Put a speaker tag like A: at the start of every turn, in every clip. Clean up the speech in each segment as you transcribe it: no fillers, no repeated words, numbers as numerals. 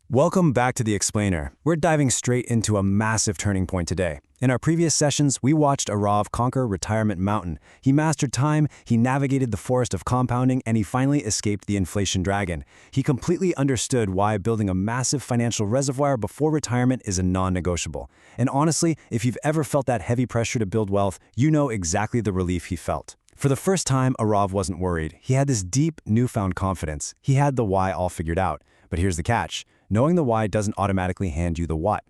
A: Welcome back to The Explainer. We're diving straight into a massive turning point today. In our previous sessions, we watched Aarav conquer Retirement Mountain. He mastered time, he navigated the forest of compounding, and he finally escaped the inflation dragon. He completely understood why building a massive financial reservoir before retirement is a non-negotiable. And honestly, if you've ever felt that heavy pressure to build wealth, you know exactly the relief he felt. For the first time, Aarav wasn't worried. He had this deep, newfound confidence. He had the why all figured out. But here's the catch. Knowing the why doesn't automatically hand you the what.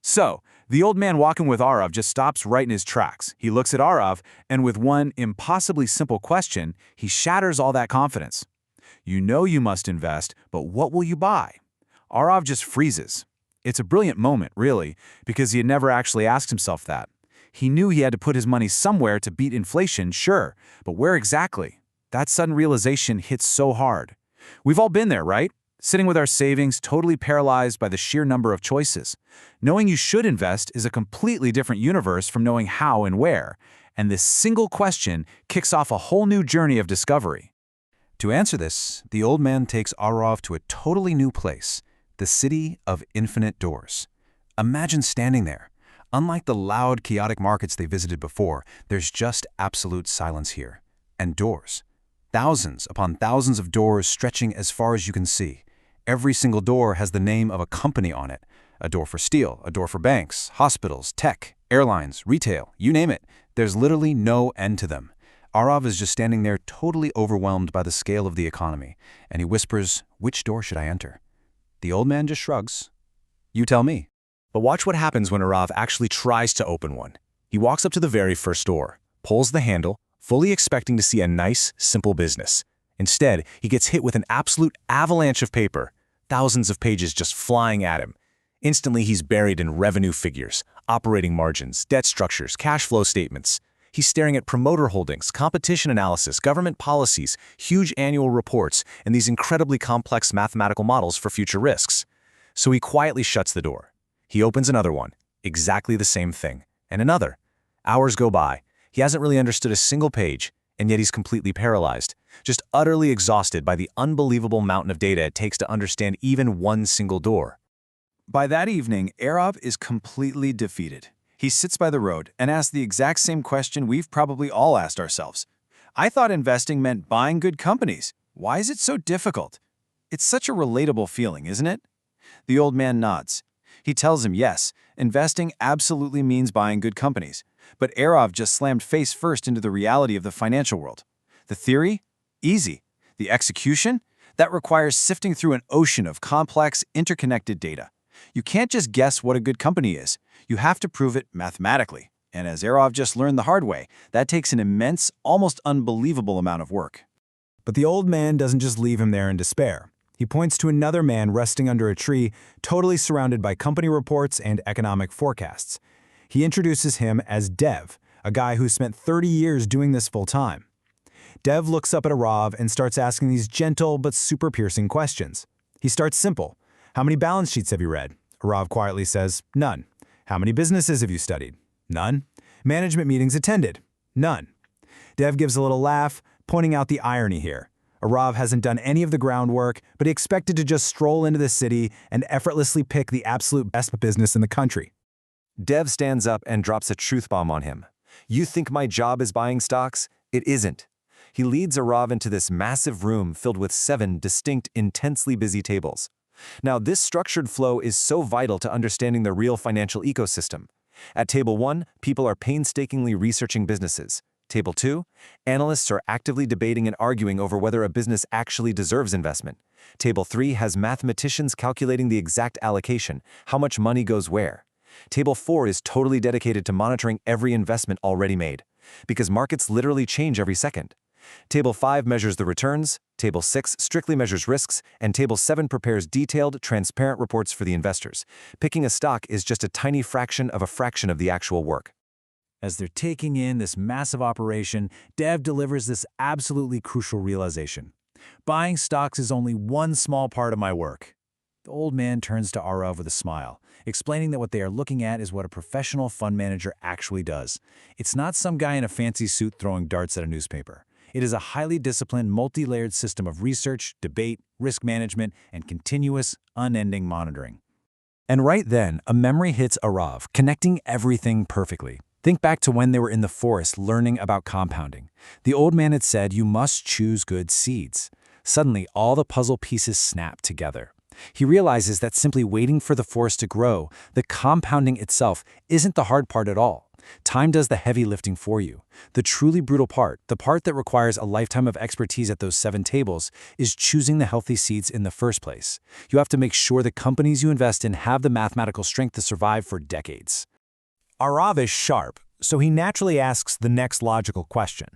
B: So, the old man walking with Aarav just stops right in his tracks. He looks at Aarav, and with one impossibly simple question, he shatters all that confidence. You know you must invest, but what will you buy? Aarav just freezes. It's a brilliant moment, really, because he had never actually asked himself that. He knew he had to put his money somewhere to beat inflation, sure, but where exactly? That sudden realization hits so hard. We've all been there, right? Sitting with our savings, totally paralyzed by the sheer number of choices. Knowing you should invest is a completely different universe from knowing how and where, and this single question kicks off a whole new journey of discovery.
A: To answer this, the old man takes Aarav to a totally new place, the city of infinite doors. Imagine standing there. Unlike the loud, chaotic markets they visited before, there's just absolute silence here. And doors. Thousands upon thousands of doors stretching as far as you can see. Every single door has the name of a company on it. A door for steel, a door for banks, hospitals, tech, airlines, retail, you name it. There's literally no end to them. Aarav is just standing there totally overwhelmed by the scale of the economy, and he whispers, "Which door should I enter?" The old man just shrugs. "You tell me."
C: But watch what happens when Aarav actually tries to open one. He walks up to the very first door, pulls the handle, fully expecting to see a nice, simple business. Instead, he gets hit with an absolute avalanche of paper, thousands of pages just flying at him. Instantly, he's buried in revenue figures, operating margins, debt structures, cash flow statements. He's staring at promoter holdings, competition analysis, government policies, huge annual reports, and these incredibly complex mathematical models for future risks. So he quietly shuts the door. He opens another one, exactly the same thing, and another. Hours go by. He hasn't really understood a single page, and yet he's completely paralyzed, just utterly exhausted by the unbelievable mountain of data it takes to understand even one single door.
B: By that evening, Aarav is completely defeated. He sits by the road and asks the exact same question we've probably all asked ourselves. I thought investing meant buying good companies. Why is it so difficult? It's such a relatable feeling, isn't it? The old man nods. He tells him, yes, investing absolutely means buying good companies. But Aarav just slammed face first into the reality of the financial world. The theory? Easy. The execution? That requires sifting through an ocean of complex, interconnected data. You can't just guess what a good company is. You have to prove it mathematically. And as Aarav just learned the hard way, that takes an immense, almost unbelievable amount of work.
A: But the old man doesn't just leave him there in despair. He points to another man resting under a tree, totally surrounded by company reports and economic forecasts. He introduces him as Dev, a guy who spent 30 years doing this full-time. Dev looks up at Aarav and starts asking these gentle but super piercing questions. He starts simple. How many balance sheets have you read? Aarav quietly says, none. How many businesses have you studied? None. Management meetings attended? None. Dev gives a little laugh, pointing out the irony here. Aarav hasn't done any of the groundwork, but he expected to just stroll into the city and effortlessly pick the absolute best business in the country.
C: Dev stands up and drops a truth bomb on him. You think my job is buying stocks? It isn't. He leads Aarav into this massive room filled with 7 distinct, intensely busy tables. Now, this structured flow is so vital to understanding the real financial ecosystem. At table 1, people are painstakingly researching businesses. Table 2, analysts are actively debating and arguing over whether a business actually deserves investment. Table 3 has mathematicians calculating the exact allocation, how much money goes where. Table 4 is totally dedicated to monitoring every investment already made, because markets literally change every second. Table 5 measures the returns, Table 6 strictly measures risks, and Table 7 prepares detailed, transparent reports for the investors. Picking a stock is just a tiny fraction of the actual work.
A: As they're taking in this massive operation, Dev delivers this absolutely crucial realization. Buying stocks is only one small part of my work. The old man turns to Aarav with a smile, explaining that what they are looking at is what a professional fund manager actually does. It's not some guy in a fancy suit throwing darts at a newspaper. It is a highly disciplined, multi-layered system of research, debate, risk management, and continuous, unending monitoring. And right then, a memory hits Aarav, connecting everything perfectly. Think back to when they were in the forest learning about compounding. The old man had said you must choose good seeds. Suddenly, all the puzzle pieces snap together. He realizes that simply waiting for the forest to grow, the compounding itself, isn't the hard part at all. Time does the heavy lifting for you. The truly brutal part, the part that requires a lifetime of expertise at those 7 tables, is choosing the healthy seeds in the first place. You have to make sure the companies you invest in have the mathematical strength to survive for decades. Aarav is sharp, so he naturally asks the next logical question.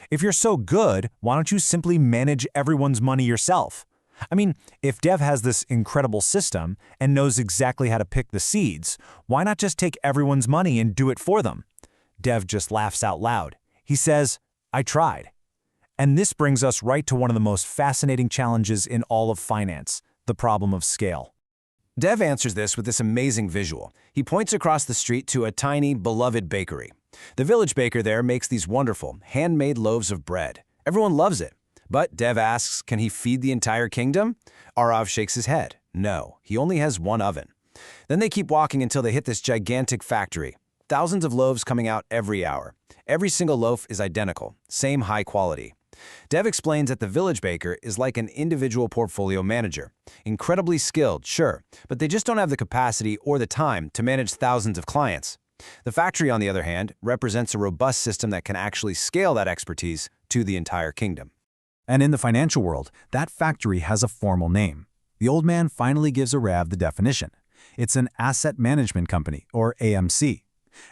A: If you're so good, why don't you simply manage everyone's money yourself? I mean, if Dev has this incredible system and knows exactly how to pick the seeds, why not just take everyone's money and do it for them? Dev just laughs out loud. He says, I tried. And this brings us right to one of the most fascinating challenges in all of finance, the problem of scale. Dev answers this with this amazing visual. He points across the street to a tiny, beloved bakery. The village baker there makes these wonderful, handmade loaves of bread. Everyone loves it. But Dev asks, can he feed the entire kingdom? Aarav shakes his head. No, he only has one oven. Then they keep walking until they hit this gigantic factory. Thousands of loaves coming out every hour. Every single loaf is identical, same high quality. Dev explains that the village baker is like an individual portfolio manager. Incredibly skilled, sure, but they just don't have the capacity or the time to manage thousands of clients. The factory, on the other hand, represents a robust system that can actually scale that expertise to the entire kingdom. And in the financial world, that factory has a formal name. The old man finally gives Aarav the definition. It's an asset management company, or AMC.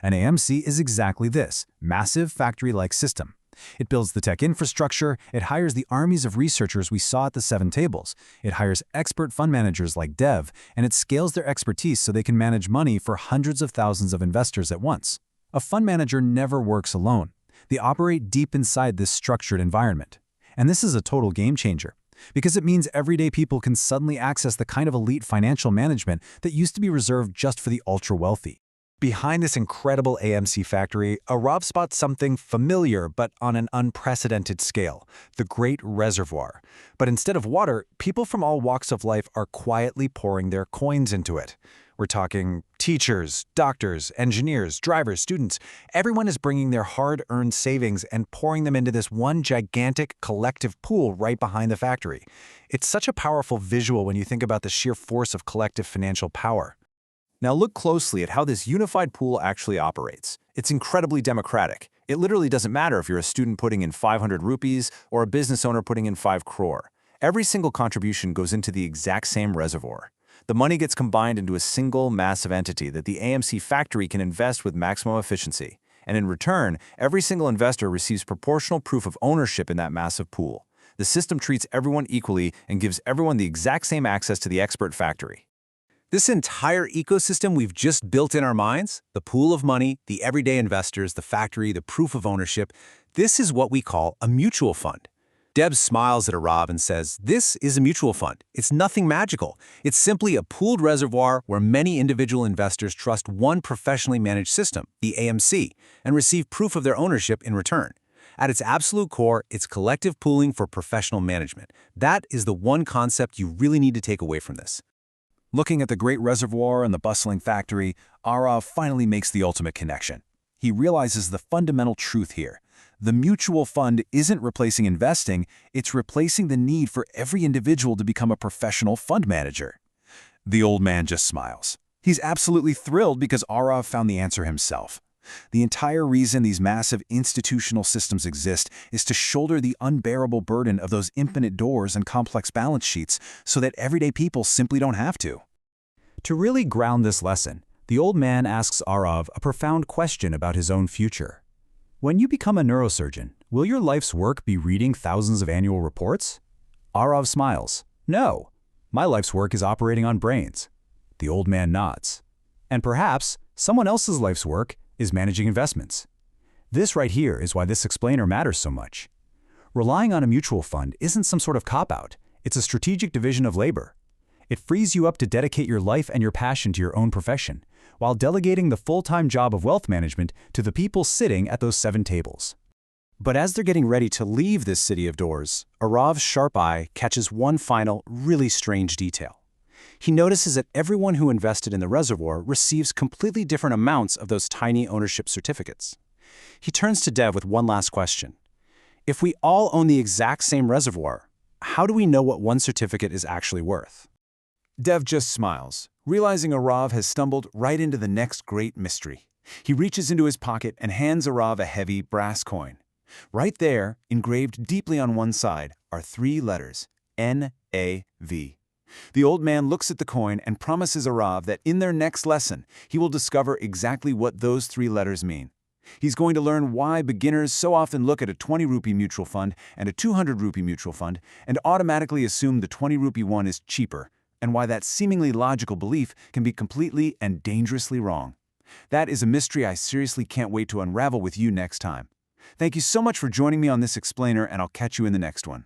A: An AMC is exactly this, massive factory-like system. It builds the tech infrastructure, it hires the armies of researchers we saw at the 7 tables, it hires expert fund managers like Dev, and it scales their expertise so they can manage money for hundreds of thousands of investors at once. A fund manager never works alone. They operate deep inside this structured environment. And this is a total game changer, because it means everyday people can suddenly access the kind of elite financial management that used to be reserved just for the ultra-wealthy. Behind this incredible AMC factory, Aarav spots something familiar but on an unprecedented scale, the Great Reservoir. But instead of water, people from all walks of life are quietly pouring their coins into it. We're talking teachers, doctors, engineers, drivers, students. Everyone is bringing their hard-earned savings and pouring them into this one gigantic collective pool right behind the factory. It's such a powerful visual when you think about the sheer force of collective financial power. Now look closely at how this unified pool actually operates. It's incredibly democratic. It literally doesn't matter if you're a student putting in 500 rupees or a business owner putting in 5 crore. Every single contribution goes into the exact same reservoir. The money gets combined into a single massive entity that the AMC factory can invest with maximum efficiency. And in return, every single investor receives proportional proof of ownership in that massive pool. The system treats everyone equally and gives everyone the exact same access to the expert factory. This entire ecosystem we've just built in our minds, the pool of money, the everyday investors, the factory, the proof of ownership, this is what we call a mutual fund. Deb smiles at Aarav and says, this is a mutual fund. It's nothing magical. It's simply a pooled reservoir where many individual investors trust one professionally managed system, the AMC, and receive proof of their ownership in return. At its absolute core, it's collective pooling for professional management. That is the one concept you really need to take away from this. Looking at the Great Reservoir and the bustling factory, Aarav finally makes the ultimate connection. He realizes the fundamental truth here. The mutual fund isn't replacing investing, it's replacing the need for every individual to become a professional fund manager. The old man just smiles. He's absolutely thrilled because Aarav found the answer himself. The entire reason these massive institutional systems exist is to shoulder the unbearable burden of those infinite doors and complex balance sheets so that everyday people simply don't have to. To really ground this lesson, the old man asks Aarav a profound question about his own future. When you become a neurosurgeon, will your life's work be reading thousands of annual reports? Aarav smiles. No, my life's work is operating on brains. The old man nods. And perhaps someone else's life's work is managing investments. This right here is why this explainer matters so much. Relying on a mutual fund isn't some sort of cop-out. It's a strategic division of labor. It frees you up to dedicate your life and your passion to your own profession, while delegating the full-time job of wealth management to the people sitting at those 7 tables. But as they're getting ready to leave this city of doors, Aarav's sharp eye catches one final, really strange detail. He notices that everyone who invested in the reservoir receives completely different amounts of those tiny ownership certificates. He turns to Dev with one last question. If we all own the exact same reservoir, how do we know what one certificate is actually worth?
B: Dev just smiles, realizing Aarav has stumbled right into the next great mystery. He reaches into his pocket and hands Aarav a heavy brass coin. Right there, engraved deeply on one side, are 3 letters, N-A-V. The old man looks at the coin and promises Aarav that in their next lesson, he will discover exactly what those 3 letters mean. He's going to learn why beginners so often look at a 20 rupee mutual fund and a 200 rupee mutual fund and automatically assume the 20 rupee one is cheaper, and why that seemingly logical belief can be completely and dangerously wrong. That is a mystery I seriously can't wait to unravel with you next time. Thank you so much for joining me on this explainer, and I'll catch you in the next one.